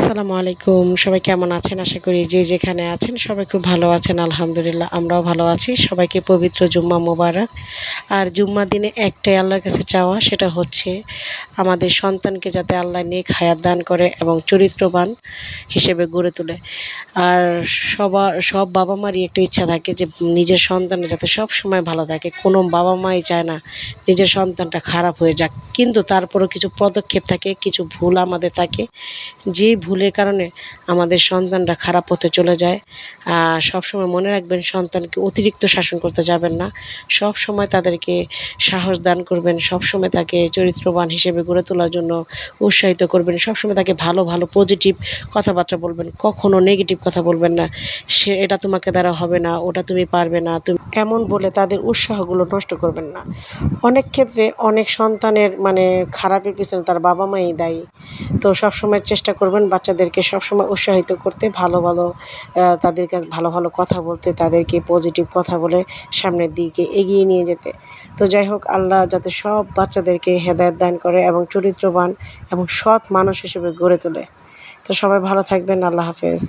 আসসালামু আলাইকুম। সবাই কেমন আছেন? আশা করি যে যেখানে আছেন সবাই খুব ভালো আছেন। আলহামদুলিল্লাহ আমরাও ভালো আছি। সবাইকে পবিত্র জুম্মা মোবারক। আর জুম্মার দিনে একটাই আল্লাহর কাছে চাওয়া, সেটা হচ্ছে আমাদের সন্তানকে যাতে আল্লাহ নেক হায়াত দান করে এবং চরিত্রবান হিসেবে গড়ে তোলে। আর সব বাবা-মারই একটা ইচ্ছা থাকে যে নিজের সন্তানরা যাতে সবসময় ভালো থাকে। কোনো বাবা-মাই চায় না নিজের সন্তানটা খারাপ হয়ে যাক। কিন্তু তারপরেও কিছু পদক্ষেপ থাকে, কিছু ভুল আমাদের থাকে, যেই ভুলের কারণে আমাদের সন্তানরা খারাপ পথে চলে যায়। সবসময় মনে রাখবেন, সন্তানকে অতিরিক্ত শাসন করতে যাবেন না। সবসময় তাদেরকে সাহস দান করবেন, সবসময় তাকে চরিত্রবান হিসেবে গড়ে তোলার জন্য উৎসাহিত করবেন। সবসময় তাকে ভালো পজিটিভ কথাবার্তা বলবেন, কখনো নেগেটিভ কথা বলবেন না। এটা তোমাকে দ্বারা হবে না, ওটা তুমি পারবে না, তুমি এমন বলে তাদের উৎসাহগুলো নষ্ট করবেন না। অনেক ক্ষেত্রে অনেক সন্তানের খারাপের পিছনে তার বাবা-মাই দায়ী। তো সবসময় চেষ্টা করবেন বাচ্চাদেরকে সবসময় উৎসাহিত করতে, তাদেরকে ভালো কথা বলতে, তাদেরকে পজিটিভ কথা বলে সামনের দিকে এগিয়ে নিয়ে যেতে। তো যাই হোক, আল্লাহ যাতে সব বাচ্চাদেরকে হেদায়েত দান করে এবং চরিত্রবান এবং সৎ মানুষ হিসেবে গড়ে তোলে। তো সবাই ভালো থাকবেন। আল্লাহ হাফেজ।